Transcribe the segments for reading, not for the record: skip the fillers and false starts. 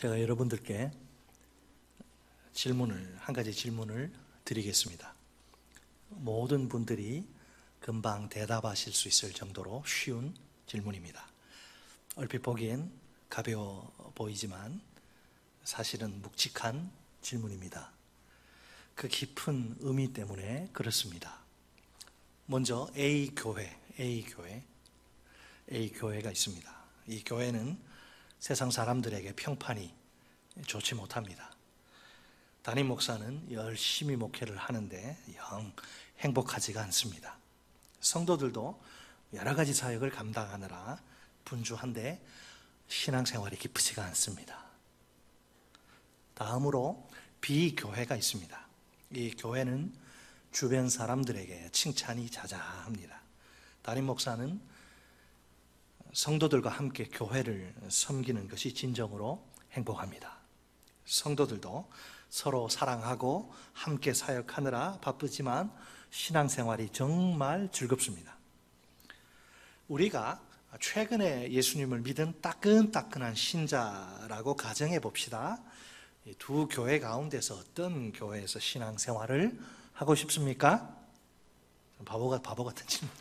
제가 여러분들께 한 가지 질문을 드리겠습니다. 모든 분들이 금방 대답하실 수 있을 정도로 쉬운 질문입니다. 얼핏 보기엔 가벼워 보이지만 사실은 묵직한 질문입니다. 그 깊은 의미 때문에 그렇습니다. 먼저 A교회가 있습니다. 이 교회는 세상 사람들에게 평판이 좋지 못합니다. 담임 목사는 열심히 목회를 하는데 영 행복하지가 않습니다. 성도들도 여러 가지 사역을 감당하느라 분주한데 신앙생활이 기쁘지가 않습니다. 다음으로 B교회가 있습니다. 이 교회는 주변 사람들에게 칭찬이 자자합니다. 담임 목사는 성도들과 함께 교회를 섬기는 것이 진정으로 행복합니다. 성도들도 서로 사랑하고 함께 사역하느라 바쁘지만 신앙생활이 정말 즐겁습니다. 우리가 최근에 예수님을 믿은 따끈따끈한 신자라고 가정해 봅시다. 두 교회 가운데서 어떤 교회에서 신앙생활을 하고 싶습니까? 바보 같은 질문.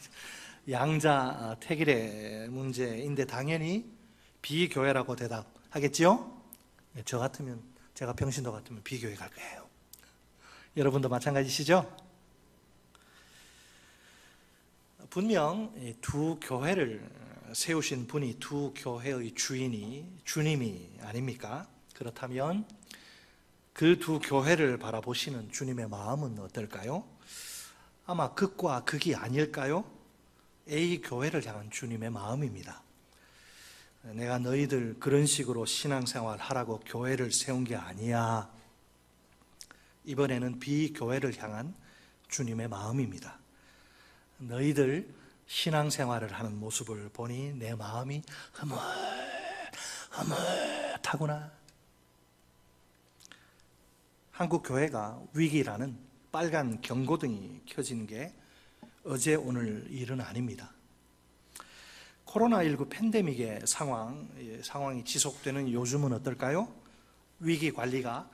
양자 택일의 문제인데 당연히 B교회라고 대답하겠지요? 제가 병신도 같으면 B교회 갈 거예요. 여러분도 마찬가지시죠? 분명 두 교회를 세우신 분이 두 교회의 주님이 아닙니까? 그렇다면 그 두 교회를 바라보시는 주님의 마음은 어떨까요? 아마 극과 극이 아닐까요? A교회를 향한 주님의 마음입니다. 내가 너희들 그런 식으로 신앙생활 하라고 교회를 세운 게 아니야. 이번에는 B교회를 향한 주님의 마음입니다. 너희들 신앙생활을 하는 모습을 보니 내 마음이 흐뭇하구나. 한국 교회가 위기라는 빨간 경고등이 켜진 게 어제 오늘 일은 아닙니다. 코로나19 팬데믹의 상황이 지속되는 요즘은 어떨까요? 위기 관리가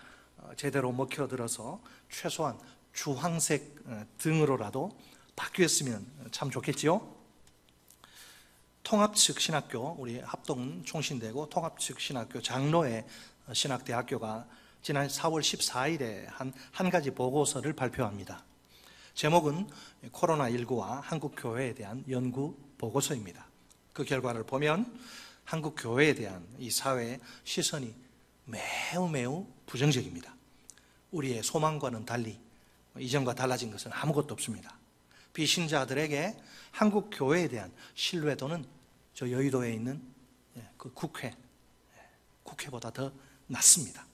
제대로 먹혀들어서 최소한 주황색 등으로라도 바뀌었으면 참 좋겠지요? 통합측 신학교, 우리 합동 총신되고 통합측 신학교 장로의 신학대학교가 지난 4월 14일에 한 가지 보고서를 발표합니다. 제목은 코로나19와 한국교회에 대한 연구 보고서입니다. 그 결과를 보면 한국교회에 대한 이 사회의 시선이 매우 부정적입니다. 우리의 소망과는 달리 이전과 달라진 것은 아무것도 없습니다. 비신자들에게 한국교회에 대한 신뢰도는 저 여의도에 있는 그 국회보다 더 낮습니다.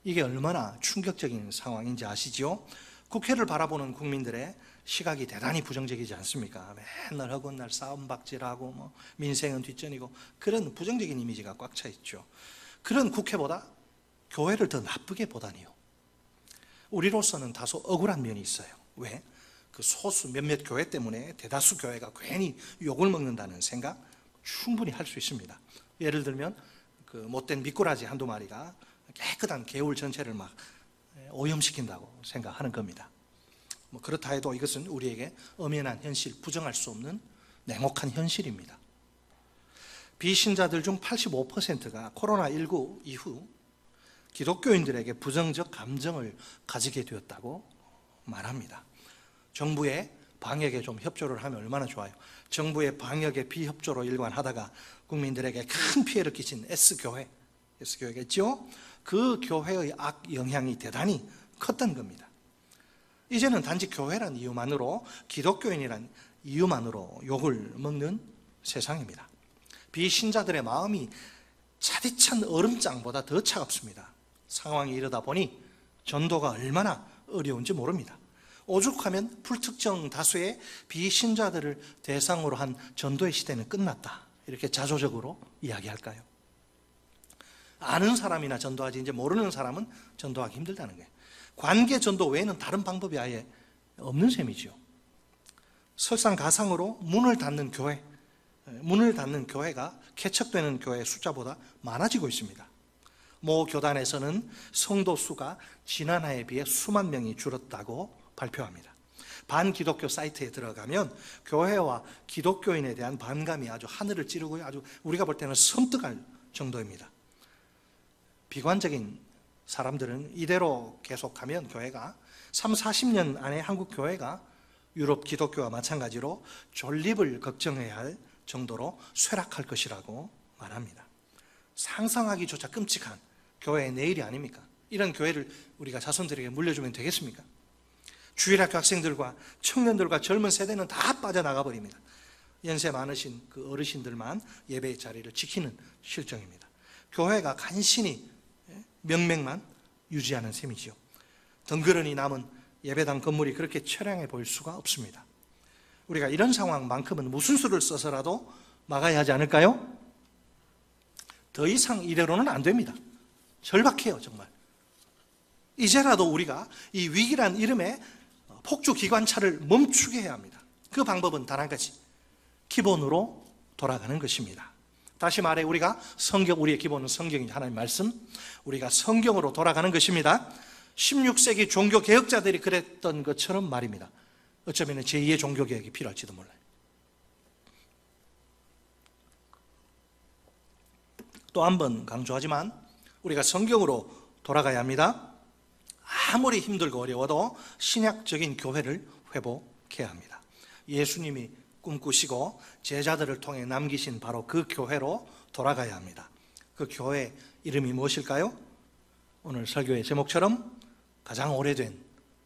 이게 얼마나 충격적인 상황인지 아시죠? 국회를 바라보는 국민들의 시각이 대단히 부정적이지 않습니까? 맨날 허구날 싸움박질하고 민생은 뒷전이고 그런 부정적인 이미지가 꽉 차 있죠. 그런 국회보다 교회를 더 나쁘게 보다니요. 우리로서는 다소 억울한 면이 있어요. 왜? 그 소수 몇몇 교회 때문에 대다수 교회가 괜히 욕을 먹는다는 생각 충분히 할 수 있습니다. 예를 들면 그 못된 미꾸라지 한두 마리가 깨끗한 개울 전체를 막 오염시킨다고 생각하는 겁니다. 그렇다 해도 이것은 우리에게 엄연한 현실, 부정할 수 없는 냉혹한 현실입니다. 비신자들 중 85%가 코로나19 이후 기독교인들에게 부정적 감정을 가지게 되었다고 말합니다. 정부의 방역에 좀 협조를 하면 얼마나 좋아요. 정부의 방역에 비협조로 일관하다가 국민들에게 큰 피해를 끼친 S교회가 있죠? 그 교회의 악 영향이 대단히 컸던 겁니다. 이제는 단지 교회란 이유만으로, 기독교인이란 이유만으로 욕을 먹는 세상입니다. 비신자들의 마음이 차디찬 얼음장보다 더 차갑습니다. 상황이 이러다 보니 전도가 얼마나 어려운지 모릅니다. 오죽하면 불특정 다수의 비신자들을 대상으로 한 전도의 시대는 끝났다, 이렇게 자조적으로 이야기할까요? 아는 사람이나 전도하지 이제 모르는 사람은 전도하기 힘들다는 거예요. 관계 전도 외에는 다른 방법이 아예 없는 셈이죠. 설상가상으로 문을 닫는 교회가 개척되는 교회의 숫자보다 많아지고 있습니다. 모 교단에서는 성도 수가 지난해에 비해 수만 명이 줄었다고 발표합니다. 반기독교 사이트에 들어가면 교회와 기독교인에 대한 반감이 아주 하늘을 찌르고 아주 우리가 볼 때는 섬뜩할 정도입니다. 비관적인 사람들은 이대로 계속하면 교회가 30-40년 안에 한국 교회가 유럽 기독교와 마찬가지로 존립을 걱정해야 할 정도로 쇠락할 것이라고 말합니다. 상상하기조차 끔찍한 교회의 내일이 아닙니까? 이런 교회를 우리가 자손들에게 물려주면 되겠습니까? 주일학교 학생들과 청년들과 젊은 세대는 다 빠져나가 버립니다. 연세 많으신 그 어르신들만 예배의 자리를 지키는 실정입니다. 교회가 간신히 명맥만 유지하는 셈이지요. 덩그러니 남은 예배당 건물이 그렇게 처량해 보일 수가 없습니다. 우리가 이런 상황만큼은 무슨 수를 써서라도 막아야 하지 않을까요? 더 이상 이대로는 안 됩니다. 절박해요, 정말. 이제라도 우리가 이 위기란 이름의 폭주 기관차를 멈추게 해야 합니다. 그 방법은 단 한 가지, 기본으로 돌아가는 것입니다. 다시 말해 우리가 우리의 기본은 성경이 하나님 말씀, 우리가 성경으로 돌아가는 것입니다. 16세기 종교개혁자들이 그랬던 것처럼 말입니다. 어쩌면 제2의 종교개혁이 필요할지도 몰라요. 또 한 번 강조하지만 우리가 성경으로 돌아가야 합니다. 아무리 힘들고 어려워도 신약적인 교회를 회복해야 합니다. 예수님이 꿈꾸시고 제자들을 통해 남기신 바로 그 교회로 돌아가야 합니다. 그 교회 이름이 무엇일까요? 오늘 설교의 제목처럼 가장 오래된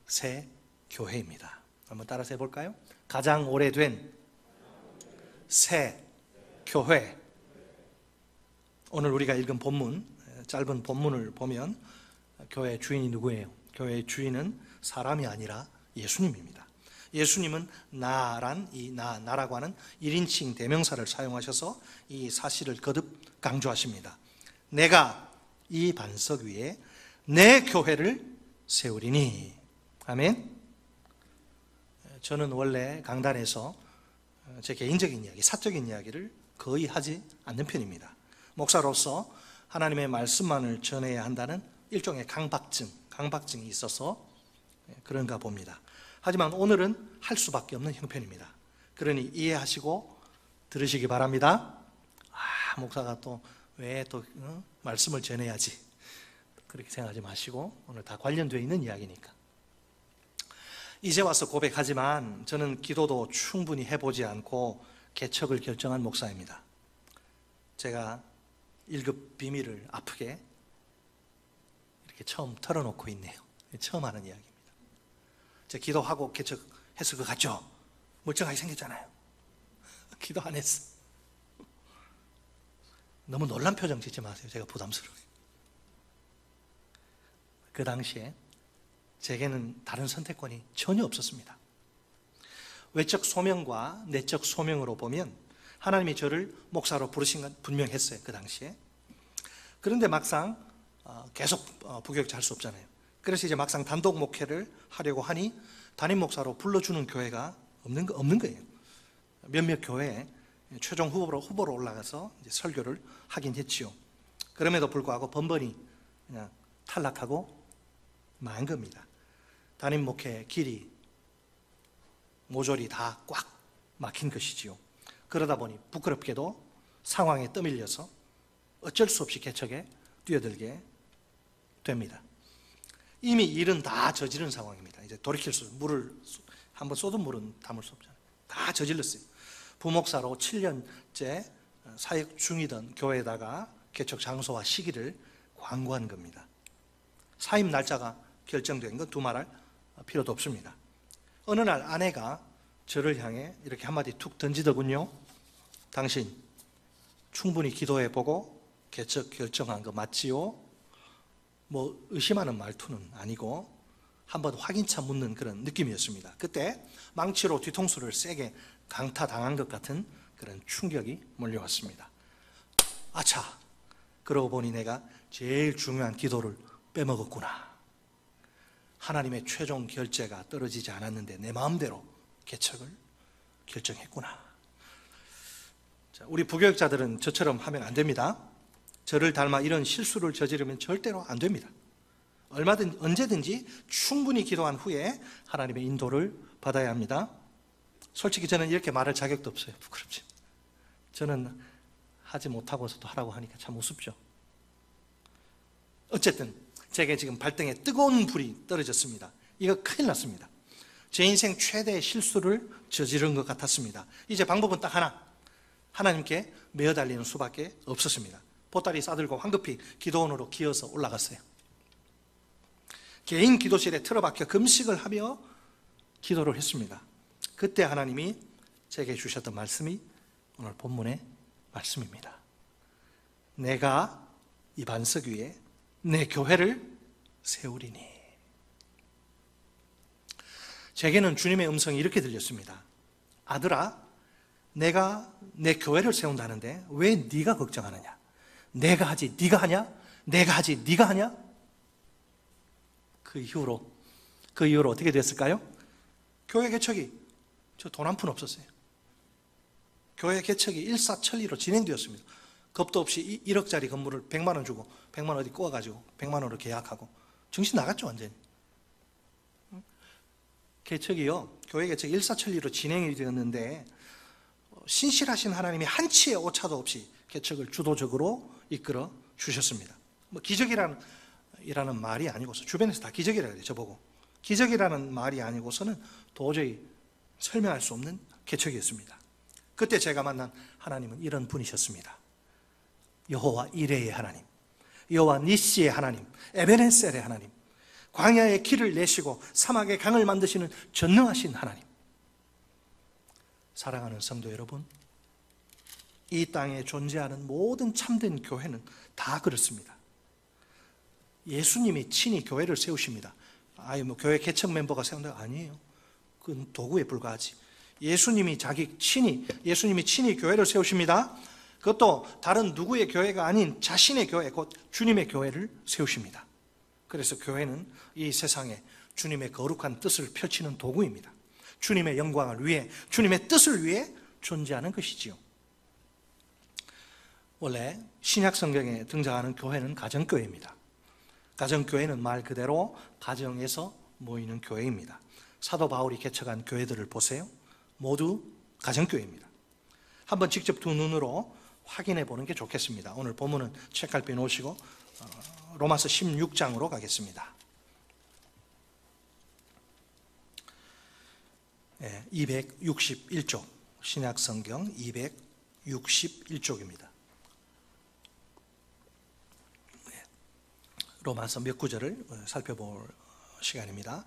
새 교회입니다. 한번 따라서 해볼까요? 가장 오래된 새 교회. 오늘 우리가 읽은 본문, 짧은 본문을 보면 교회의 주인이 누구예요? 교회의 주인은 사람이 아니라 예수님입니다. 예수님은 나라고 하는 1인칭 대명사를 사용하셔서 이 사실을 거듭 강조하십니다. 내가 이 반석 위에 내 교회를 세우리니. 아멘. 저는 원래 강단에서 제 개인적인 이야기, 사적인 이야기를 거의 하지 않는 편입니다. 목사로서 하나님의 말씀만을 전해야 한다는 일종의 강박증이 있어서 그런가 봅니다. 하지만 오늘은 할 수밖에 없는 형편입니다. 그러니 이해하시고 들으시기 바랍니다. 목사가 또 왜 또 말씀을 전해야지 그렇게 생각하지 마시고 오늘 다 관련되어 있는 이야기니까. 이제 와서 고백하지만 저는 기도도 충분히 해보지 않고 개척을 결정한 목사입니다. 제가 1급 비밀을 아프게 이렇게 처음 털어놓고 있네요. 처음 하는 이야기입니다. 제가 기도하고 개척했을 것 같죠? 멀쩡하게 생겼잖아요. 기도 안 했어. 너무 놀란 표정 짓지 마세요. 제가 부담스러워요. 그 당시에 제게는 다른 선택권이 전혀 없었습니다. 외적 소명과 내적 소명으로 보면 하나님이 저를 목사로 부르신 건 분명했어요. 그 당시에. 그런데 막상 계속 부교육자 할 수 없잖아요. 그래서 이제 막상 단독 목회를 하려고 하니 담임 목사로 불러주는 교회가 없는 거예요. 몇몇 교회에 최종 후보로 올라가서 이제 설교를 하긴 했지요. 그럼에도 불구하고 번번이 그냥 탈락하고 만 겁니다. 담임 목회 길이 모조리 다 꽉 막힌 것이지요. 그러다 보니 부끄럽게도 상황에 떠밀려서 어쩔 수 없이 개척에 뛰어들게 됩니다. 이미 일은 다 저지른 상황입니다. 이제 돌이킬 수, 물을 한번 쏟은 물은 담을 수 없잖아요. 다 저질렀어요. 부목사로 7년째 사역 중이던 교회에다가 개척 장소와 시기를 광고한 겁니다. 사임 날짜가 결정된 건 두말할 필요도 없습니다. 어느 날 아내가 저를 향해 이렇게 한마디 툭 던지더군요. 당신 충분히 기도해보고 개척 결정한 거 맞지요? 뭐 의심하는 말투는 아니고 한번 확인차 묻는 그런 느낌이었습니다. 그때 망치로 뒤통수를 세게 강타당한 것 같은 그런 충격이 몰려왔습니다. 아차! 그러고 보니 내가 제일 중요한 기도를 빼먹었구나. 하나님의 최종 결재가 떨어지지 않았는데 내 마음대로 개척을 결정했구나. 자, 우리 부교육자들은 저처럼 하면 안 됩니다. 저를 닮아 이런 실수를 저지르면 절대로 안 됩니다. 언제든지 충분히 기도한 후에 하나님의 인도를 받아야 합니다. 솔직히 저는 이렇게 말할 자격도 없어요. 부끄럽지. 저는 하지 못하고서도 하라고 하니까 참 우습죠. 어쨌든 제게 지금 발등에 뜨거운 불이 떨어졌습니다. 이거 큰일 났습니다. 제 인생 최대의 실수를 저지른 것 같았습니다. 이제 방법은 딱 하나, 하나님께 메어달리는 수밖에 없었습니다. 보따리 싸들고 황급히 기도원으로 기어서 올라갔어요. 개인 기도실에 틀어박혀 금식을 하며 기도를 했습니다. 그때 하나님이 제게 주셨던 말씀이 오늘 본문의 말씀입니다. 내가 이 반석 위에 내 교회를 세우리니. 제게는 주님의 음성이 이렇게 들렸습니다. 아들아, 내가 내 교회를 세운다는데 왜 네가 걱정하느냐? 내가 하지 네가 하냐? 내가 하지 네가 하냐? 그 이후로 어떻게 됐을까요? 교회 개척이 저 돈 한 푼 없었어요. 교회 개척이 일사천리로 진행되었습니다. 겁도 없이 1억짜리 건물을 100만 원 주고 100만 원 어디 꼬아가지고 100만 원으로 계약하고 정신 나갔죠 완전히. 개척이요, 교회 개척이 일사천리로 진행이 되었는데 신실하신 하나님이 한치의 오차도 없이 개척을 주도적으로 이끌어 주셨습니다. 뭐 기적이라는 말이 아니고서 주변에서 다 기적이라고 해요. 저보고 기적이라는 말이 아니고서는 도저히 설명할 수 없는 개척이었습니다. 그때 제가 만난 하나님은 이런 분이셨습니다. 여호와 이레의 하나님, 여호와 니시의 하나님, 에베네셀의 하나님, 광야의 길을 내시고 사막의 강을 만드시는 전능하신 하나님. 사랑하는 성도 여러분, 이 땅에 존재하는 모든 참된 교회는 다 그렇습니다. 예수님이 친히 교회를 세우십니다. 교회 개척 멤버가 세운다? 아니에요. 그건 도구에 불과하지. 예수님이 친히 교회를 세우십니다. 그것도 다른 누구의 교회가 아닌 자신의 교회, 곧 주님의 교회를 세우십니다. 그래서 교회는 이 세상에 주님의 거룩한 뜻을 펼치는 도구입니다. 주님의 영광을 위해, 주님의 뜻을 위해 존재하는 것이지요. 원래 신약 성경에 등장하는 교회는 가정교회입니다. 가정교회는 말 그대로 가정에서 모이는 교회입니다. 사도 바울이 개척한 교회들을 보세요. 모두 가정교회입니다. 한번 직접 두 눈으로 확인해 보는 게 좋겠습니다. 오늘 본문은 책갈피 놓으시고 로마서 16장으로 가겠습니다. 261쪽, 신약성경 261쪽입니다. 로마서 몇 구절을 살펴볼 시간입니다.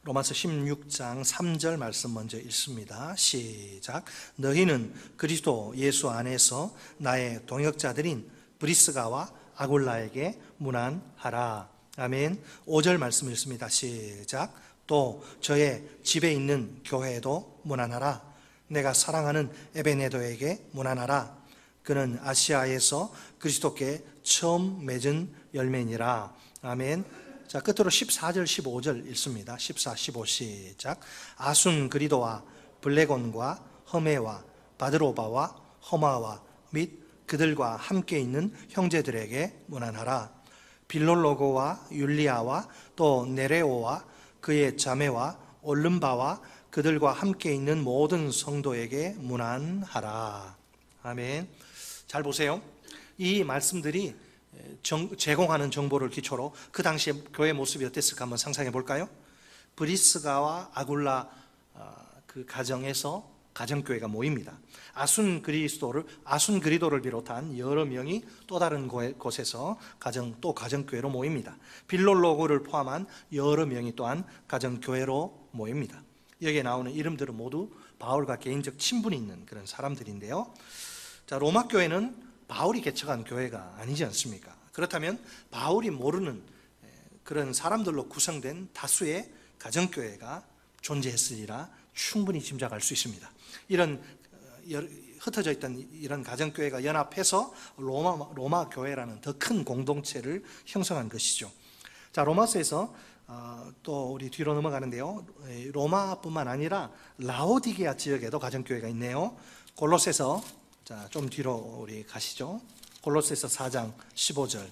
로마서 16장 3절 말씀 먼저 읽습니다. 시작. 너희는 그리스도 예수 안에서 나의 동역자들인 브리스가와 아굴라에게 문안하라. 아멘. 5절 말씀 읽습니다. 시작. 또 저의 집에 있는 교회에도 문안하라. 내가 사랑하는 에베네도에게 문안하라. 그는 아시아에서 그리스도께 처음 맺은 열매니라. 아멘. 자, 끝으로 14절, 15절 읽습니다. 14, 15 시작. 아순 그리도와 블레곤과 허메와 바드로바와 허마와 및 그들과 함께 있는 형제들에게 문안하라. 빌롤로고와 율리아와 또 네레오와 그의 자매와 올름바와 그들과 함께 있는 모든 성도에게 문안하라. 아멘. 잘 보세요. 이 말씀들이 제공하는 정보를 기초로 그 당시에 교회 모습이 어땠을까 한번 상상해 볼까요? 브리스가와 아굴라 그 가정에서 가정교회가 모입니다. 아순 그리도를 비롯한 여러 명이 또 다른 곳에서 가정교회로 모입니다. 빌롤로고를 포함한 여러 명이 또한 가정교회로 모입니다. 여기에 나오는 이름들은 모두 바울과 개인적 친분이 있는 그런 사람들인데요. 자, 로마 교회는 바울이 개척한 교회가 아니지 않습니까? 그렇다면 바울이 모르는 그런 사람들로 구성된 다수의 가정교회가 존재했으리라 충분히 짐작할 수 있습니다. 이런 흩어져 있던 이런 가정교회가 연합해서 로마 교회라는 더 큰 공동체를 형성한 것이죠. 자, 로마서에서 또 우리 뒤로 넘어가는데요. 로마뿐만 아니라 라오디게아 지역에도 가정교회가 있네요. 골로새서 자, 좀 뒤로 우리 가시죠. 골로새서 4장 15절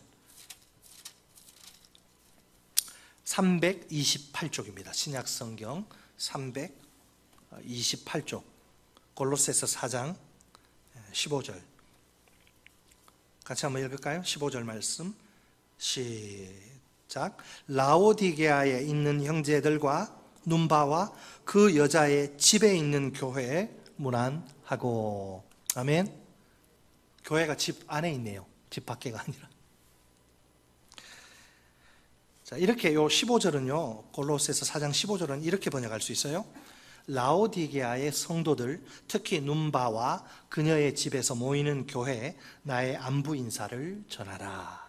328쪽입니다. 신약성경 328쪽 골로새서 4장 15절 같이 한번 읽을까요? 15절 말씀 시작. 라오디게아에 있는 형제들과 눈바와 그 여자의 집에 있는 교회에 문안하고. 아멘. 교회가 집 안에 있네요. 집 밖에가 아니라. 자, 이렇게 요 15절은요, 골로새서 4장 15절은 이렇게 번역할 수 있어요. 라오디게아의 성도들, 특히 눈바와 그녀의 집에서 모이는 교회에 나의 안부 인사를 전하라.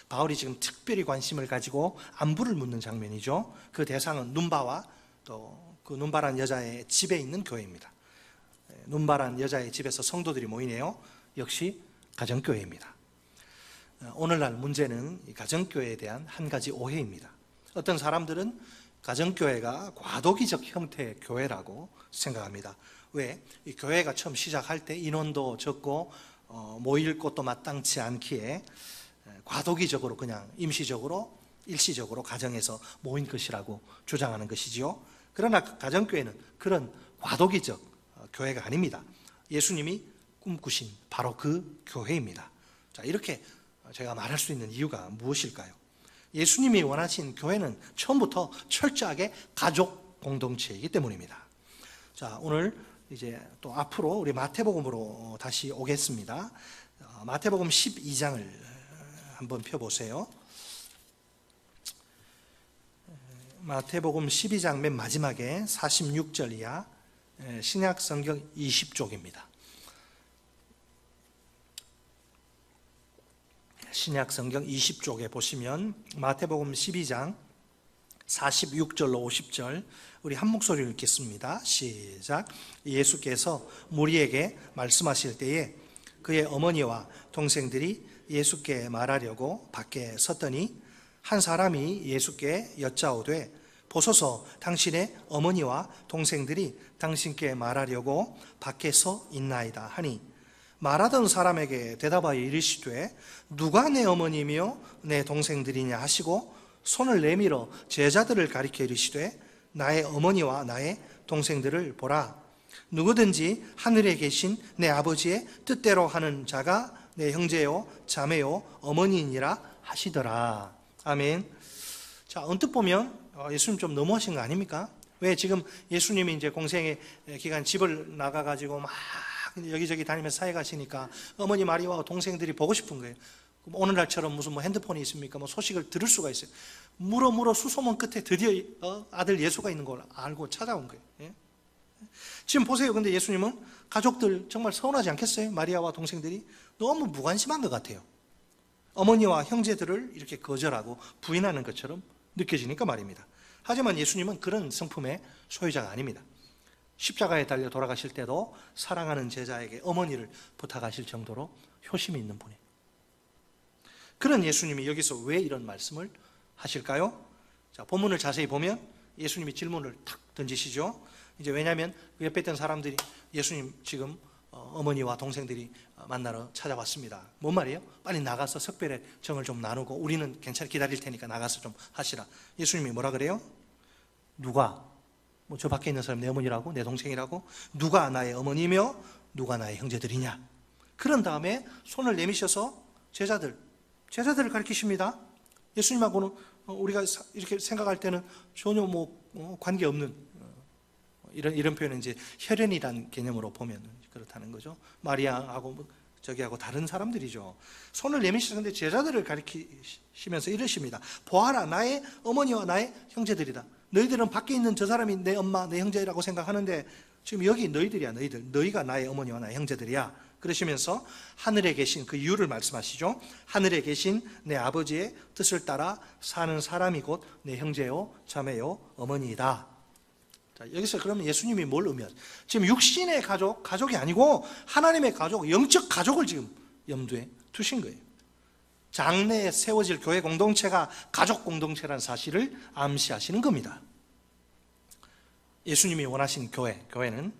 바울이 지금 특별히 관심을 가지고 안부를 묻는 장면이죠. 그 대상은 눈바와 또 그 눈바란 여자의 집에 있는 교회입니다. 눈바란 여자의 집에서 성도들이 모이네요. 역시 가정교회입니다. 오늘날 문제는 이 가정교회에 대한 한 가지 오해입니다. 어떤 사람들은 가정교회가 과도기적 형태의 교회라고 생각합니다. 왜? 이 교회가 처음 시작할 때 인원도 적고 모일 곳도 마땅치 않기에 과도기적으로 그냥 임시적으로 일시적으로 가정에서 모인 것이라고 주장하는 것이지요. 그러나 가정교회는 그런 과도기적 교회가 아닙니다. 예수님이 꿈꾸신 바로 그 교회입니다. 자, 이렇게 제가 말할 수 있는 이유가 무엇일까요? 예수님이 원하신 교회는 처음부터 철저하게 가족 공동체이기 때문입니다. 자, 오늘 이제 또 앞으로 우리 마태복음으로 다시 오겠습니다. 마태복음 12장을 한번 펴보세요. 마태복음 12장 맨 마지막에 46절 이하 신약성경 20쪽입니다. 신약성경 20쪽에 보시면 마태복음 12장 46절로 50절 우리 한 목소리로 읽겠습니다. 시작. 예수께서 무리에게 말씀하실 때에 그의 어머니와 동생들이 예수께 말하려고 밖에 섰더니 한 사람이 예수께 여짜오되 보소서 당신의 어머니와 동생들이 당신께 말하려고 밖에 서 있나이다 하니 말하던 사람에게 대답하여 이르시되 누가 내 어머니며 내 동생들이냐 하시고 손을 내밀어 제자들을 가리켜 이르시되 나의 어머니와 나의 동생들을 보라. 누구든지 하늘에 계신 내 아버지의 뜻대로 하는 자가 내 형제요 자매요 어머니이니라 하시더라. 아멘. 자, 언뜻 보면 예수님 좀 너무하신 거 아닙니까? 왜 지금 예수님이 이제 공생의 기간 집을 나가가지고 막 여기저기 다니면서 사회 가시니까 어머니 마리아와 동생들이 보고 싶은 거예요. 오늘날처럼 무슨 뭐 핸드폰이 있습니까? 뭐 소식을 들을 수가 있어요. 물어 수소문 끝에 드디어 아들 예수가 있는 걸 알고 찾아온 거예요. 예? 지금 보세요. 근데 예수님은 가족들 정말 서운하지 않겠어요? 마리아와 동생들이 너무 무관심한 것 같아요. 어머니와 형제들을 이렇게 거절하고 부인하는 것처럼 느껴지니까 말입니다. 하지만 예수님은 그런 성품의 소유자가 아닙니다. 십자가에 달려 돌아가실 때도 사랑하는 제자에게 어머니를 부탁하실 정도로 효심이 있는 분이에요. 그런 예수님이 여기서 왜 이런 말씀을 하실까요? 자, 본문을 자세히 보면 예수님이 질문을 탁 던지시죠. 이제 왜냐하면 그 옆에 있던 사람들이 예수님 지금 어머니와 동생들이 만나러 찾아왔습니다. 뭔 말이에요? 빨리 나가서 석별의 정을 좀 나누고 우리는 괜찮게 기다릴 테니까 나가서 좀 하시라. 예수님이 뭐라 그래요? 누가? 뭐 저 밖에 있는 사람 내 어머니라고? 내 동생이라고? 누가 나의 어머니며 누가 나의 형제들이냐? 그런 다음에 손을 내미셔서 제자들을 가르치십니다. 예수님하고는 우리가 이렇게 생각할 때는 전혀 관계없는 이런 표현은 이제 혈연이라는 개념으로 보면 그렇다는 거죠. 마리아하고 저기하고 다른 사람들이죠. 손을 내미시는데 제자들을 가리키시면서 이러십니다. 보아라, 나의 어머니와 나의 형제들이다. 너희들은 밖에 있는 저 사람이 내 엄마, 내 형제라고 생각하는데 지금 여기 너희들이야. 너희가 나의 어머니와 나의 형제들이야. 그러시면서 하늘에 계신 그 이유를 말씀하시죠. 하늘에 계신 내 아버지의 뜻을 따라 사는 사람이 곧 내 형제요 자매요 어머니이다. 자, 여기서 그러면 예수님이 뭘 의미하죠? 지금 육신의 가족이 아니고 하나님의 가족, 영적 가족을 지금 염두에 두신 거예요. 장래에 세워질 교회 공동체가 가족 공동체라는 사실을 암시하시는 겁니다. 예수님이 원하신 교회는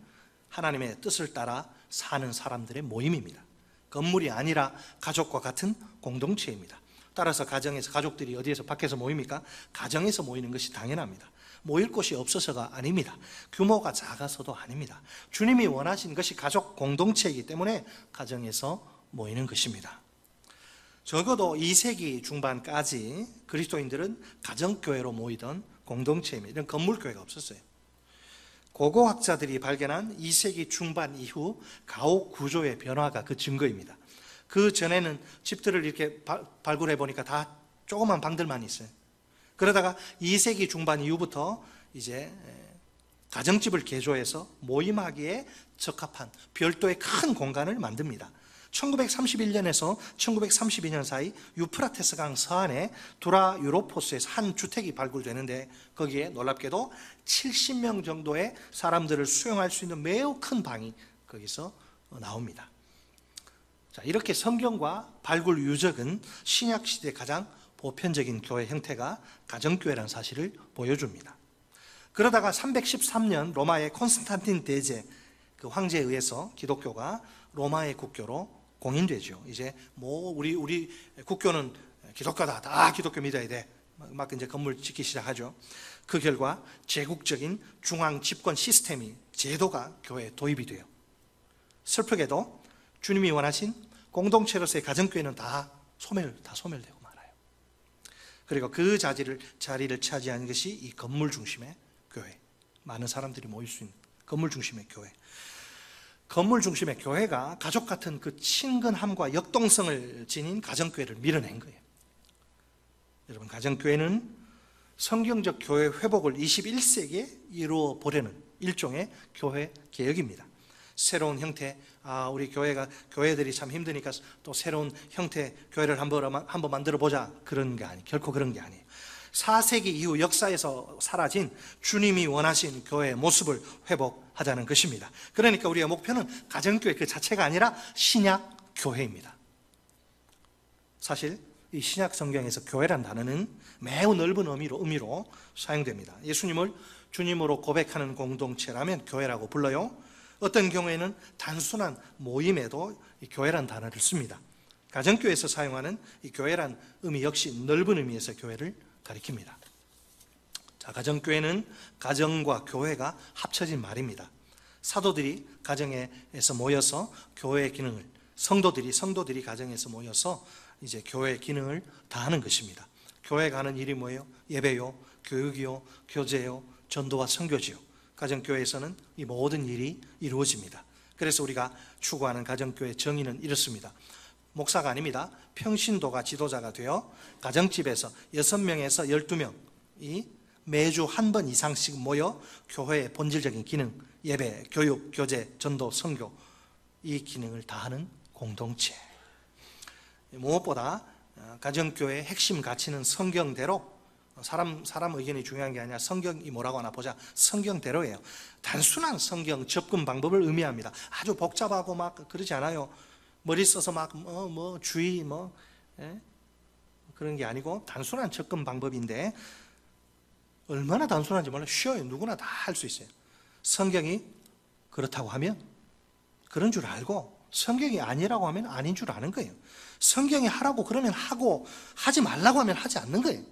하나님의 뜻을 따라 사는 사람들의 모임입니다. 건물이 아니라 가족과 같은 공동체입니다. 따라서 가정에서, 가족들이 어디에서 밖에서 모입니까? 가정에서 모이는 것이 당연합니다. 모일 곳이 없어서가 아닙니다. 규모가 작아서도 아닙니다. 주님이 원하신 것이 가족 공동체이기 때문에 가정에서 모이는 것입니다. 적어도 2세기 중반까지 그리스도인들은 가정교회로 모이던 공동체입니다. 이런 건물교회가 없었어요. 고고학자들이 발견한 2세기 중반 이후 가옥 구조의 변화가 그 증거입니다. 그 전에는 집들을 이렇게 발굴해 보니까 다 조그만 방들만 있어요. 그러다가 2세기 중반 이후부터 이제 가정집을 개조해서 모임하기에 적합한 별도의 큰 공간을 만듭니다. 1931년에서 1932년 사이 유프라테스 강 서안에 두라 유로포스에서 한 주택이 발굴되는데 거기에 놀랍게도 70명 정도의 사람들을 수용할 수 있는 매우 큰 방이 거기서 나옵니다. 자, 이렇게 성경과 발굴 유적은 신약시대의 가장 보편적인 교회 형태가 가정교회라는 사실을 보여줍니다. 그러다가 313년 로마의 콘스탄틴 대제 그 황제에 의해서 기독교가 로마의 국교로 공인되죠. 이제 뭐 우리 국교는 기독교다, 다 기독교 믿어야 돼. 막 이제 건물 짓기 시작하죠. 그 결과 제국적인 중앙 집권 시스템이 제도가 교회에 도입이 돼요. 슬프게도 주님이 원하신 공동체로서의 가정교회는 다 소멸되고 말아요. 그리고 그 자리를 차지하는 것이 이 건물 중심의 교회, 많은 사람들이 모일 수 있는 건물 중심의 교회. 건물 중심의 교회가 가족 같은 그 친근함과 역동성을 지닌 가정교회를 밀어낸 거예요. 여러분, 가정교회는 성경적 교회 회복을 21세기에 이루어 보려는 일종의 교회 개혁입니다. 새로운 형태, 우리 교회들이 참 힘드니까 또 새로운 형태 교회를 한번 만들어 보자, 그런 게 아니에요. 결코 그런 게 아니에요. 4세기 이후 역사에서 사라진 주님이 원하신 교회의 모습을 회복하자는 것입니다. 그러니까 우리의 목표는 가정교회 그 자체가 아니라 신약교회입니다. 사실 이 신약 성경에서 교회란 단어는 매우 넓은 의미로 사용됩니다. 예수님을 주님으로 고백하는 공동체라면 교회라고 불러요. 어떤 경우에는 단순한 모임에도 이 교회란 단어를 씁니다. 가정교회에서 사용하는 이 교회란 의미 역시 넓은 의미에서 교회를 가리킵니다. 자, 가정교회는 가정과 교회가 합쳐진 말입니다. 사도들이 가정에서 모여서 교회의 기능을, 성도들이 가정에서 모여서 이제 교회의 기능을 다하는 것입니다. 교회가 하는 일이 뭐예요? 예배요, 교육이요, 교제요, 전도와 선교지요. 가정교회에서는 이 모든 일이 이루어집니다. 그래서 우리가 추구하는 가정교회 정의는 이렇습니다. 목사가 아닙니다. 평신도가 지도자가 되어 가정집에서 6명에서 12명이 매주 한 번 이상씩 모여 교회의 본질적인 기능, 예배, 교육, 교제, 전도, 선교, 이 기능을 다하는 공동체. 무엇보다 가정교회의 핵심 가치는 성경대로, 사람 의견이 중요한 게 아니라 성경이 뭐라고 하나 보자, 성경대로예요. 단순한 성경 접근 방법을 의미합니다. 아주 복잡하고 막 그러지 않아요. 머리 써서 막 주의 그런 게 아니고 단순한 접근 방법인데, 얼마나 단순한지 몰라요. 쉬워요. 누구나 다 할 수 있어요. 성경이 그렇다고 하면 그런 줄 알고, 성경이 아니라고 하면 아닌 줄 아는 거예요. 성경이 하라고 그러면 하고, 하지 말라고 하면 하지 않는 거예요.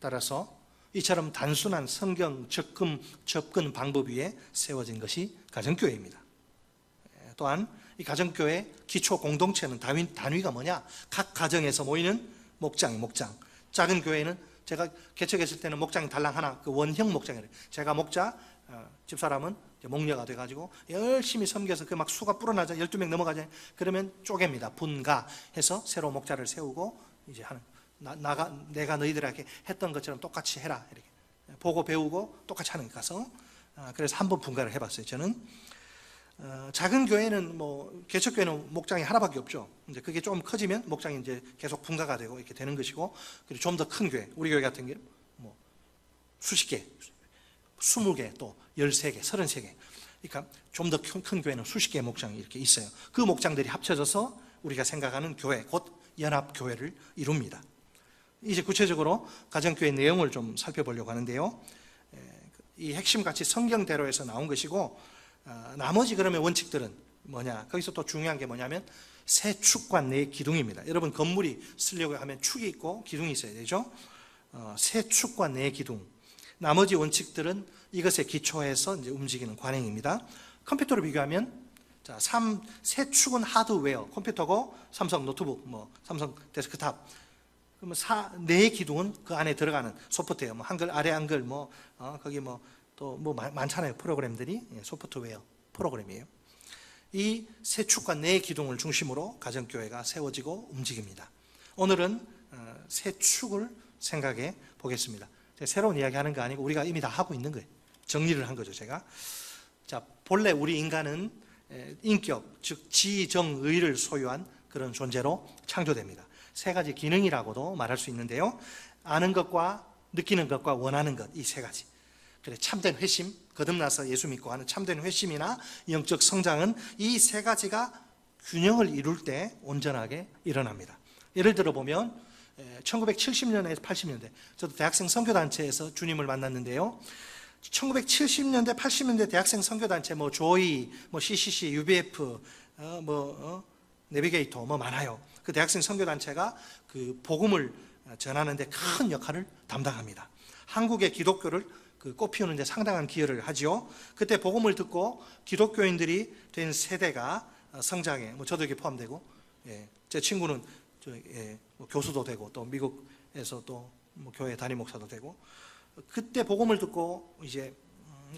따라서 이처럼 단순한 성경 접근 방법 위에 세워진 것이 가정교회입니다. 또한 이 가정교회 기초 공동체는 단위가 뭐냐? 각 가정에서 모이는 목장. 작은 교회는 제가 개척했을 때는 목장이 달랑 하나, 그 원형 목장이래요. 제가 목자, 집사람은 목녀가 돼가지고 열심히 섬겨서 그 막 수가 불어나자 12명 넘어가자, 그러면 쪼갭니다. 분가해서 새로 목자를 세우고 이제 하는, 내가 너희들에게 했던 것처럼 똑같이 해라, 이렇게 보고 배우고 똑같이 하는 게 가서, 그래서 한번 분가를 해봤어요. 저는 작은 교회는 개척교회는 목장이 하나밖에 없죠. 이제 그게 좀 커지면 목장이 이제 계속 분가가 되고 이렇게 되는 것이고, 그리고 좀 더 큰 교회, 우리 교회 같은 경우 수십 개, 20개, 또 13개, 33개. 그러니까 좀 더 큰 교회는 수십 개의 목장이 이렇게 있어요. 그 목장들이 합쳐져서 우리가 생각하는 교회, 곧 연합교회를 이룹니다. 이제 구체적으로 가정교회 내용을 좀 살펴보려고 하는데요. 이 핵심같이 성경대로에서 나온 것이고, 나머지 그러면 원칙들은 뭐냐? 거기서 또 중요한 게 뭐냐면 세 축과 네 기둥입니다. 여러분 건물이 쓰려고 하면 축이 있고 기둥이 있어야 되죠. 세 축과 네 기둥. 나머지 원칙들은 이것에 기초해서 이제 움직이는 관행입니다. 컴퓨터로 비교하면 자, 세 축은 하드웨어, 컴퓨터고 삼성 노트북, 삼성 데스크탑. 그러면 네 기둥은 그 안에 들어가는 소프트웨어, 한글, 아래 한글, 거기 또 많잖아요. 프로그램들이 소프트웨어 프로그램이에요. 이 세 축과 네 기둥을 중심으로 가정교회가 세워지고 움직입니다. 오늘은 세 축을 생각해 보겠습니다. 새로운 이야기 하는 거 아니고 우리가 이미 다 하고 있는 거예요. 정리를 한 거죠, 제가. 자, 본래 우리 인간은 인격, 즉 지정의를 소유한 그런 존재로 창조됩니다. 세 가지 기능이라고도 말할 수 있는데요. 아는 것과 느끼는 것과 원하는 것, 이 세 가지. 그래, 참된 회심, 거듭나서 예수 믿고 하는 참된 회심이나 영적 성장은 이 세 가지가 균형을 이룰 때 온전하게 일어납니다. 예를 들어 보면 1970년에서 80년대, 저도 대학생 선교단체에서 주님을 만났는데요. 1970년대, 80년대 대학생 선교단체, 조이, CCC, UBF, 내비게이터, 많아요. 그 대학생 선교단체가 그 복음을 전하는데 큰 역할을 담당합니다. 한국의 기독교를 꽃피우는 데 상당한 기여를 하지요. 그때 복음을 듣고 기독교인들이 된 세대가 성장해, 저도 이게 포함되고, 제 친구는 교수도 되고, 또 미국에서 또 교회 담임 목사도 되고, 그때 복음을 듣고 이제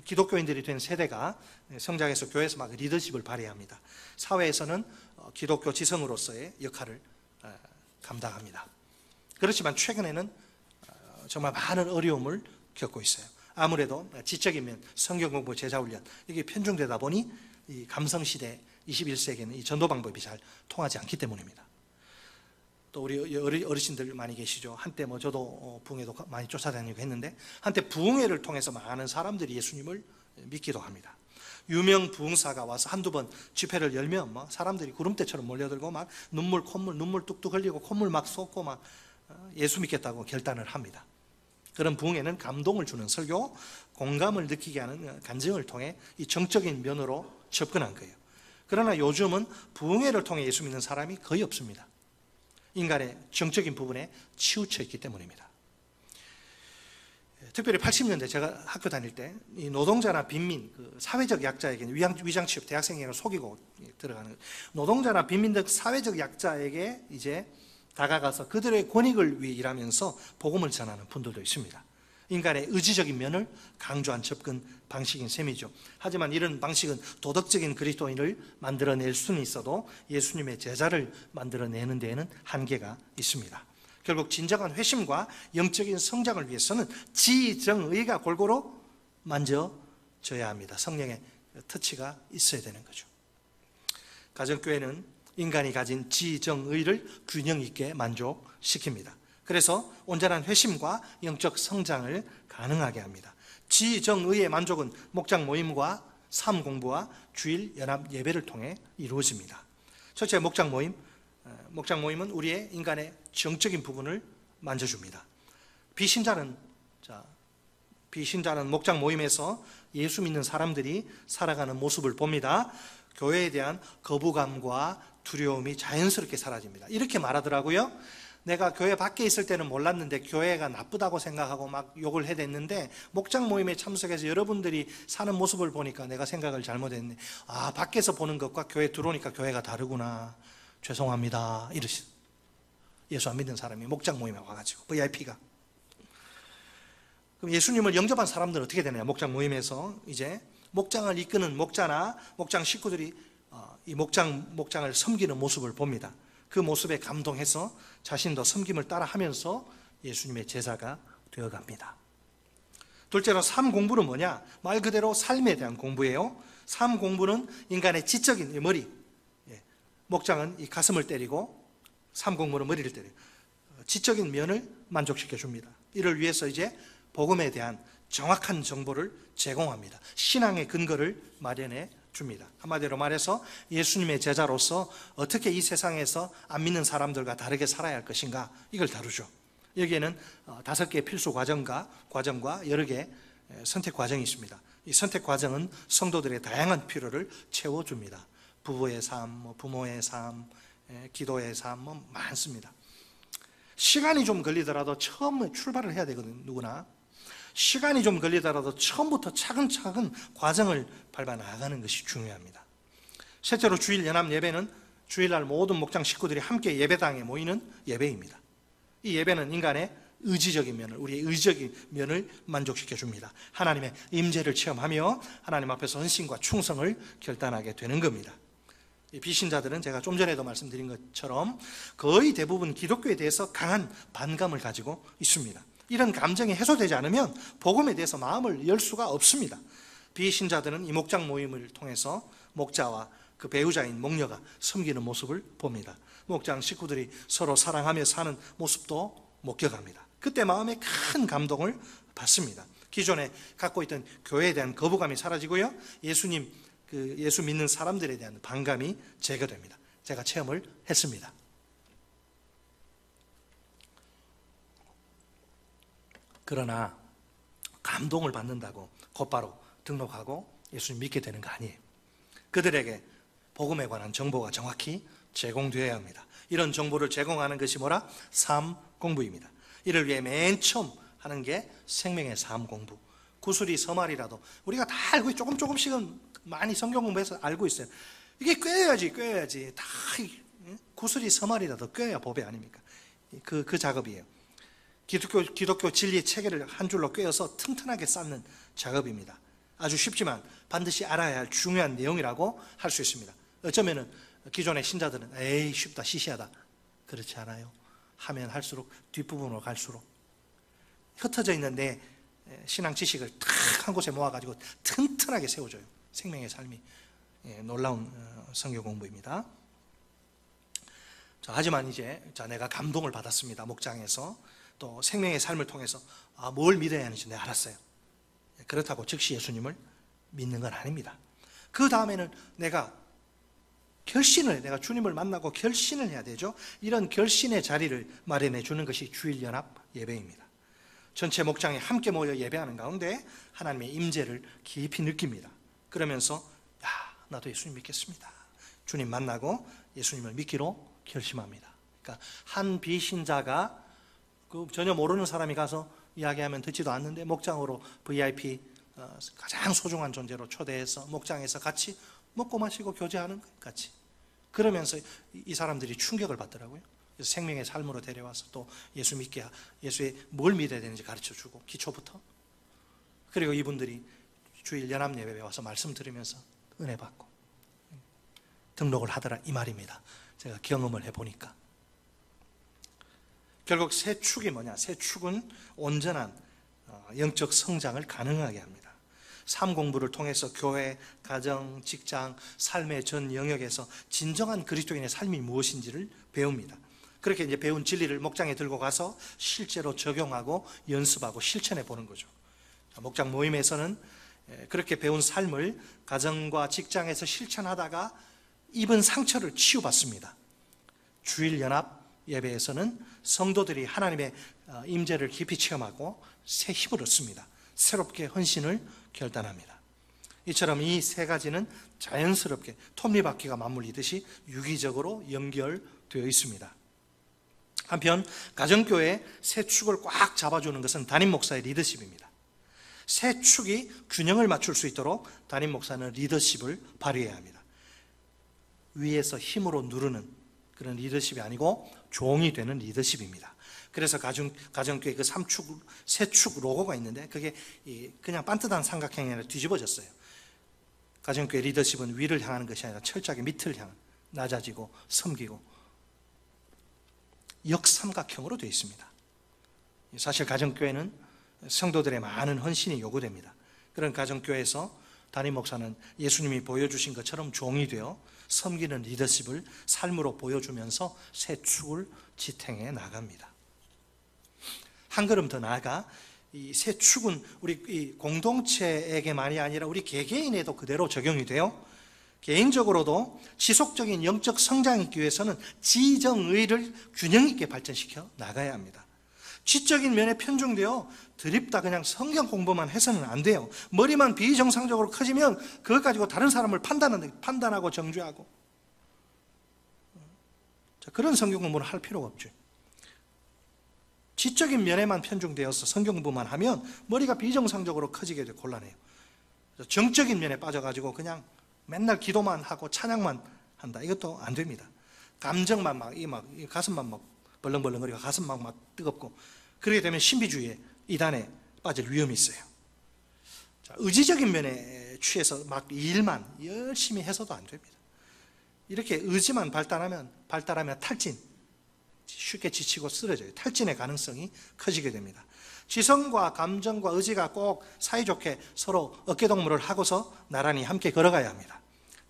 기독교인들이 된 세대가 성장해서 교회에서 막 리더십을 발휘합니다. 사회에서는 기독교 지성으로서의 역할을 감당합니다. 그렇지만 최근에는 정말 많은 어려움을 겪고 있어요. 아무래도 지적인 면, 성경 공부, 제자 훈련 이게 편중되다 보니 이 감성시대 21세기에는 이 전도 방법이 잘 통하지 않기 때문입니다. 또 우리 어르신들 많이 계시죠. 한때 저도 부흥회도 많이 쫓아다니고 했는데 한때 부흥회를 통해서 많은 사람들이 예수님을 믿기도 합니다. 유명 부흥사가 와서 한두 번 집회를 열면 사람들이 구름대처럼 몰려들고 막 눈물 뚝뚝 흘리고 콧물 막 쏟고 막 예수 믿겠다고 결단을 합니다. 그런 부흥회는 감동을 주는 설교, 공감을 느끼게 하는 간증을 통해 이 정적인 면으로 접근한 거예요. 그러나 요즘은 부흥회를 통해 예수 믿는 사람이 거의 없습니다. 인간의 정적인 부분에 치우쳐 있기 때문입니다. 특별히 80년대 제가 학교 다닐 때 이 노동자나 빈민, 사회적 약자에게 위장 취업, 대학생에게 속이고 들어가는 거예요. 노동자나 빈민 등 사회적 약자에게 이제 다가가서 그들의 권익을 위해 일하면서 복음을 전하는 분들도 있습니다. 인간의 의지적인 면을 강조한 접근 방식인 셈이죠. 하지만 이런 방식은 도덕적인 그리스도인을 만들어낼 수는 있어도 예수님의 제자를 만들어내는 데에는 한계가 있습니다. 결국 진정한 회심과 영적인 성장을 위해서는 지정의가 골고루 만져져야 합니다. 성령의 터치가 있어야 되는 거죠. 가정교회는 인간이 가진 지정의를 균형 있게 만족시킵니다. 그래서 온전한 회심과 영적 성장을 가능하게 합니다. 지정의의 만족은 목장 모임과 삶 공부와 주일 연합 예배를 통해 이루어집니다. 첫째, 목장 모임은 우리의 인간의 정적인 부분을 만져줍니다. 비신자는 목장 모임에서 예수 믿는 사람들이 살아가는 모습을 봅니다. 교회에 대한 거부감과 두려움이 자연스럽게 사라집니다. 이렇게 말하더라고요. 내가 교회 밖에 있을 때는 몰랐는데 교회가 나쁘다고 생각하고 막 욕을 해댔는데 목장 모임에 참석해서 여러분들이 사는 모습을 보니까 내가 생각을 잘못했네. 밖에서 보는 것과 교회 들어오니까 교회가 다르구나. 죄송합니다. 이러시. 예수 안 믿는 사람이 목장 모임에 와가지고 VIP가. 그럼 예수님을 영접한 사람들은 어떻게 되나요? 목장 모임에서 이제 목장을 이끄는 목자나 목장 식구들이 이 목장을 섬기는 모습을 봅니다. 그 모습에 감동해서 자신도 섬김을 따라하면서 예수님의 제자가 되어갑니다. 둘째로 삶 공부는 뭐냐? 말 그대로 삶에 대한 공부예요. 삶 공부는 인간의 지적인 머리, 목장은 이 가슴을 때리고 삶 공부는 머리를 때려요. 지적인 면을 만족시켜 줍니다. 이를 위해서 이제 복음에 대한 정확한 정보를 제공합니다. 신앙의 근거를 마련해 줍니다. 한마디로 말해서 예수님의 제자로서 어떻게 이 세상에서 안 믿는 사람들과 다르게 살아야 할 것인가, 이걸 다루죠. 여기에는 5개의 필수 과정과 여러 개의 선택 과정이 있습니다. 이 선택 과정은 성도들의 다양한 필요를 채워줍니다. 부부의 삶, 부모의 삶, 기도의 삶은 많습니다. 시간이 좀 걸리더라도 처음에 출발을 해야 되거든요. 누구나 시간이 좀 걸리더라도 처음부터 차근차근 과정을 밟아 나가는 것이 중요합니다. 셋째로 주일 연합 예배는 주일날 모든 목장 식구들이 함께 예배당에 모이는 예배입니다. 이 예배는 인간의 의지적인 면을, 우리의 의지적인 면을 만족시켜 줍니다. 하나님의 임재를 체험하며 하나님 앞에서 헌신과 충성을 결단하게 되는 겁니다. 이 비신자들은 제가 좀 전에도 말씀드린 것처럼 거의 대부분 기독교에 대해서 강한 반감을 가지고 있습니다. 이런 감정이 해소되지 않으면 복음에 대해서 마음을 열 수가 없습니다. 비신자들은 이 목장 모임을 통해서 목자와 그 배우자인 목녀가 섬기는 모습을 봅니다. 목장 식구들이 서로 사랑하며 사는 모습도 목격합니다. 그때 마음에 큰 감동을 받습니다. 기존에 갖고 있던 교회에 대한 거부감이 사라지고요, 예수 믿는 사람들에 대한 반감이 제거됩니다. 제가 체험을 했습니다. 그러나 감동을 받는다고 곧바로 등록하고 예수님 믿게 되는 거 아니에요. 그들에게 복음에 관한 정보가 정확히 제공되어야 합니다. 이런 정보를 제공하는 것이 뭐라? 삶 공부입니다. 이를 위해 맨 처음 하는 게 생명의 삶 공부. 구슬이 서말이라도 우리가 다 알고 조금씩은 많이 성경 공부해서 알고 있어요. 이게 꿰어야지 다 구슬이 서말이라도 꿰어야 법이 아닙니까? 그 작업이에요. 기독교 진리의 체계를 한 줄로 꿰어서 튼튼하게 쌓는 작업입니다. 아주 쉽지만 반드시 알아야 할 중요한 내용이라고 할 수 있습니다. 어쩌면은 기존의 신자들은 에이 쉽다 시시하다, 그렇지 않아요. 하면 할수록 뒷부분으로 갈수록 흩어져 있는 내 신앙 지식을 탁 한 곳에 모아가지고 튼튼하게 세워줘요. 생명의 삶이 놀라운 성경 공부입니다. 하지만 이제 내가 감동을 받았습니다. 목장에서 또 생명의 삶을 통해서 뭘 믿어야 하는지 내가 알았어요. 그렇다고 즉시 예수님을 믿는 건 아닙니다. 그 다음에는 내가 주님을 만나고 결신을 해야 되죠. 이런 결신의 자리를 마련해 주는 것이 주일연합 예배입니다. 전체 목장에 함께 모여 예배하는 가운데 하나님의 임재를 깊이 느낍니다. 그러면서 나도 예수님 믿겠습니다. 주님 만나고 예수님을 믿기로 결심합니다. 그러니까 한 비신자가 전혀 모르는 사람이 가서 이야기하면 듣지도 않는데 목장으로 VIP 가장 소중한 존재로 초대해서 목장에서 같이 먹고 마시고 교제하는 것 같이, 그러면서 이 사람들이 충격을 받더라고요. 그래서 생명의 삶으로 데려와서 또 예수 믿게, 예수의 뭘 믿어야 되는지 가르쳐주고 기초부터, 그리고 이분들이 주일 연합 예배에 와서 말씀 들으면서 은혜 받고 등록을 하더라, 이 말입니다. 제가 경험을 해보니까 결국 세 축이 뭐냐? 세 축은 온전한 영적 성장을 가능하게 합니다. 삶 공부를 통해서 교회, 가정, 직장, 삶의 전 영역에서 진정한 그리스도인의 삶이 무엇인지를 배웁니다. 그렇게 이제 배운 진리를 목장에 들고 가서 실제로 적용하고 연습하고 실천해 보는 거죠. 목장 모임에서는 그렇게 배운 삶을 가정과 직장에서 실천하다가 입은 상처를 치유받습니다. 주일 연합 예배에서는 성도들이 하나님의 임재를 깊이 체험하고 새 힘을 얻습니다. 새롭게 헌신을 결단합니다. 이처럼 이 세 가지는 자연스럽게 톱니바퀴가 맞물리듯이 유기적으로 연결되어 있습니다. 한편 가정교회의 세 축을 꽉 잡아주는 것은 담임 목사의 리더십입니다. 세 축이 균형을 맞출 수 있도록 담임 목사는 리더십을 발휘해야 합니다. 위에서 힘으로 누르는 그런 리더십이 아니고 종이 되는 리더십입니다. 그래서 가정교회 그 세 축 로고가 있는데 그게 그냥 반듯한 삼각형이 아니라 뒤집어졌어요. 가정교회 리더십은 위를 향하는 것이 아니라 철저하게 밑을 향한, 낮아지고 섬기고 역삼각형으로 되어 있습니다. 사실 가정교회는 성도들의 많은 헌신이 요구됩니다. 그런 가정교회에서 담임 목사는 예수님이 보여주신 것처럼 종이 되어 섬기는 리더십을 삶으로 보여주면서 새 축을 지탱해 나갑니다. 한 걸음 더 나아가 이 새 축은 우리 이 공동체에게만이 아니라 우리 개개인에도 그대로 적용이 돼요. 개인적으로도 지속적인 영적 성장이 있기 위해서는 지정의를 균형 있게 발전시켜 나가야 합니다. 지적인 면에 편중되어 드립다 그냥 성경 공부만 해서는 안 돼요. 머리만 비정상적으로 커지면 그것 가지고 다른 사람을 판단하고 정죄하고 자, 그런 성경 공부를 할 필요가 없죠. 지적인 면에만 편중되어서 성경 공부만 하면 머리가 비정상적으로 커지게 돼 곤란해요. 정적인 면에 빠져가지고 그냥 맨날 기도만 하고 찬양만 한다. 이것도 안 됩니다. 감정만 이 가슴만 막 벌렁벌렁거리고 가슴 막 뜨겁고 그렇게 되면 신비주의의 이단에 빠질 위험이 있어요. 자, 의지적인 면에 취해서 막 일만 열심히 해서도 안 됩니다. 이렇게 의지만 발달하면 탈진, 쉽게 지치고 쓰러져요. 탈진의 가능성이 커지게 됩니다. 지성과 감정과 의지가 꼭 사이좋게 서로 어깨동무를 하고서 나란히 함께 걸어가야 합니다.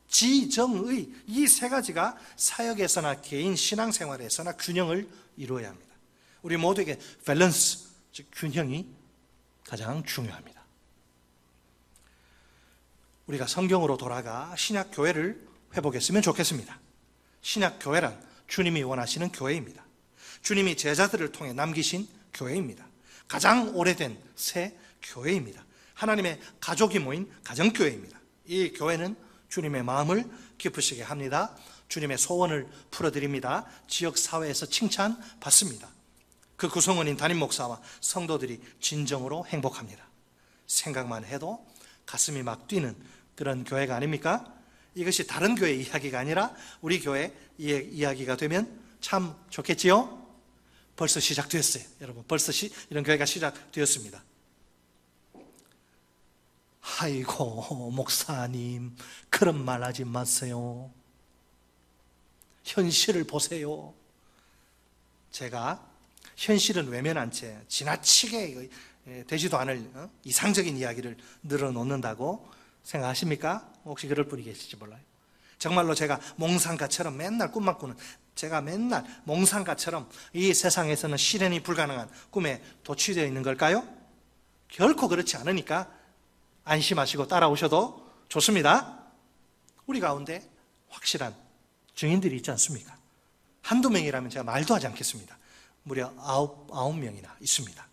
지정의 이 세 가지가 사역에서나 개인 신앙생활에서나 균형을 이루어야 합니다. 우리 모두에게 밸런스, 즉 균형이 가장 중요합니다. 우리가 성경으로 돌아가 신약교회를 회복했으면 좋겠습니다. 신약교회란 주님이 원하시는 교회입니다. 주님이 제자들을 통해 남기신 교회입니다. 가장 오래된 새 교회입니다. 하나님의 가족이 모인 가정교회입니다. 이 교회는 주님의 마음을 깊으시게 합니다. 주님의 소원을 풀어드립니다. 지역사회에서 칭찬받습니다. 그 구성원인 담임 목사와 성도들이 진정으로 행복합니다. 생각만 해도 가슴이 막 뛰는 그런 교회가 아닙니까? 이것이 다른 교회 이야기가 아니라 우리 교회 이야기가 되면 참 좋겠지요? 벌써 시작되었어요. 여러분, 벌써 이런 교회가 시작되었습니다. 아이고, 목사님, 그런 말 하지 마세요. 현실을 보세요. 제가 현실은 외면한 채 지나치게 되지도 않을 이상적인 이야기를 늘어놓는다고 생각하십니까? 혹시 그럴 분이 계실지 몰라요. 정말로 제가 몽상가처럼 맨날 꿈만 꾸는, 제가 맨날 몽상가처럼 이 세상에서는 실현이 불가능한 꿈에 도취되어 있는 걸까요? 결코 그렇지 않으니까 안심하시고 따라오셔도 좋습니다. 우리 가운데 확실한 증인들이 있지 않습니까? 한두 명이라면 제가 말도 하지 않겠습니다. 무려 9명이나 있습니다.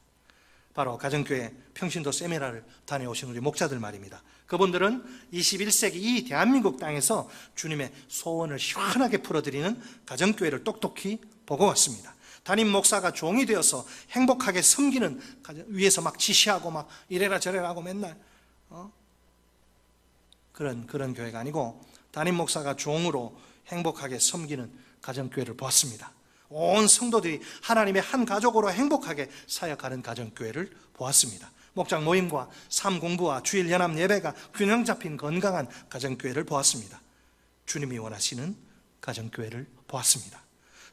바로 가정교회 평신도 세미나를 다녀오신 우리 목자들 말입니다. 그분들은 21세기 이 대한민국 땅에서 주님의 소원을 시원하게 풀어드리는 가정교회를 똑똑히 보고 왔습니다. 담임 목사가 종이 되어서 행복하게 섬기는, 위에서 막 지시하고 막 이래라 저래라 하고 맨날 그런 교회가 아니고 담임 목사가 종으로 행복하게 섬기는 가정교회를 보았습니다. 온 성도들이 하나님의 한 가족으로 행복하게 사역하는 가정교회를 보았습니다. 목장 모임과 삶 공부와 주일 연합 예배가 균형 잡힌 건강한 가정교회를 보았습니다. 주님이 원하시는 가정교회를 보았습니다.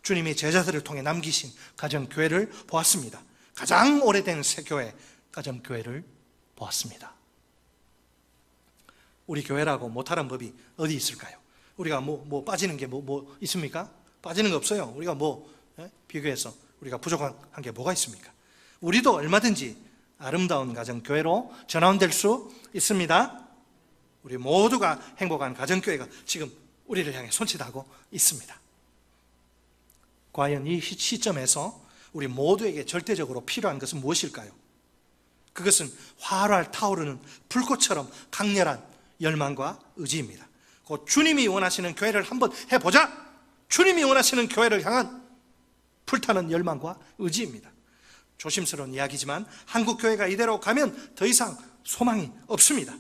주님이 제자들을 통해 남기신 가정교회를 보았습니다. 가장 오래된 새교회, 가정교회를 보았습니다. 우리 교회라고 못하는 법이 어디 있을까요? 우리가 뭐 빠지는 게 뭐 있습니까? 빠지는 거 없어요. 우리가 비교해서 우리가 부족한 게 뭐가 있습니까? 우리도 얼마든지 아름다운 가정교회로 전환될 수 있습니다. 우리 모두가 행복한 가정교회가 지금 우리를 향해 손짓하고 있습니다. 과연 이 시점에서 우리 모두에게 절대적으로 필요한 것은 무엇일까요? 그것은 활활 타오르는 불꽃처럼 강렬한 열망과 의지입니다. 곧 주님이 원하시는 교회를 한번 해보자! 주님이 원하시는 교회를 향한 불타는 열망과 의지입니다. 조심스러운 이야기지만 한국 교회가 이대로 가면 더 이상 소망이 없습니다.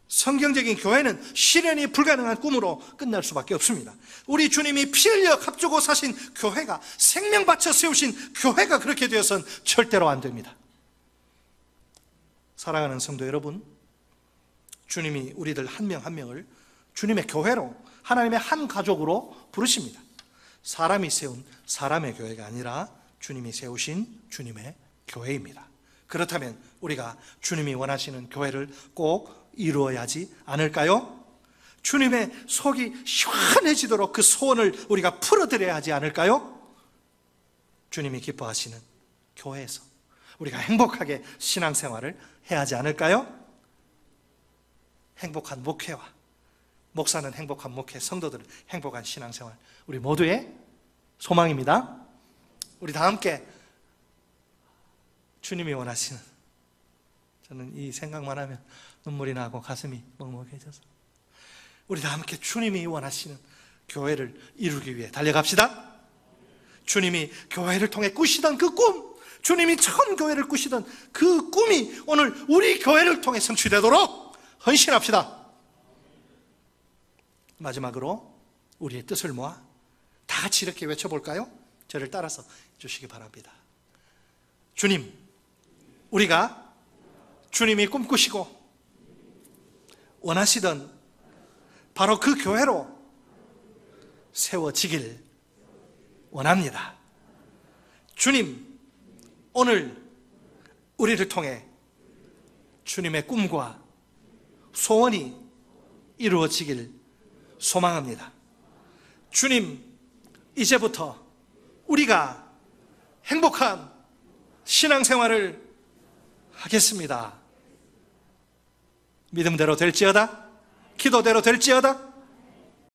성경적인 교회는 실현이 불가능한 꿈으로 끝날 수밖에 없습니다. 우리 주님이 피 흘려 값주고 사신 교회가, 생명 바쳐 세우신 교회가 그렇게 되어서는 절대로 안 됩니다. 사랑하는 성도 여러분, 주님이 우리들 한 명 한 명을 주님의 교회로, 하나님의 한 가족으로 부르십니다. 사람이 세운 사람의 교회가 아니라 주님이 세우신 주님의 교회입니다. 그렇다면 우리가 주님이 원하시는 교회를 꼭 이루어야 하지 않을까요? 주님의 속이 시원해지도록 그 소원을 우리가 풀어드려야 하지 않을까요? 주님이 기뻐하시는 교회에서 우리가 행복하게 신앙생활을 해야 하지 않을까요? 행복한 목회와 목사는 행복한 목회, 성도들은 행복한 신앙생활, 우리 모두의 소망입니다. 우리 다 함께 주님이 원하시는, 저는 이 생각만 하면 눈물이 나고 가슴이 먹먹해져서, 우리 다 함께 주님이 원하시는 교회를 이루기 위해 달려갑시다. 주님이 교회를 통해 꾸시던 그 꿈, 주님이 천 교회를 꾸시던 그 꿈이 오늘 우리 교회를 통해 성취되도록 헌신합시다. 마지막으로 우리의 뜻을 모아 다 같이 이렇게 외쳐볼까요? 저를 따라서 주시기 바랍니다. 주님, 우리가 주님이 꿈꾸시고 원하시던 바로 그 교회로 세워지길 원합니다. 주님, 오늘 우리를 통해 주님의 꿈과 소원이 이루어지길 소망합니다. 주님, 이제부터 우리가 행복한 신앙생활을 하겠습니다. 믿음대로 될지어다, 기도대로 될지어다,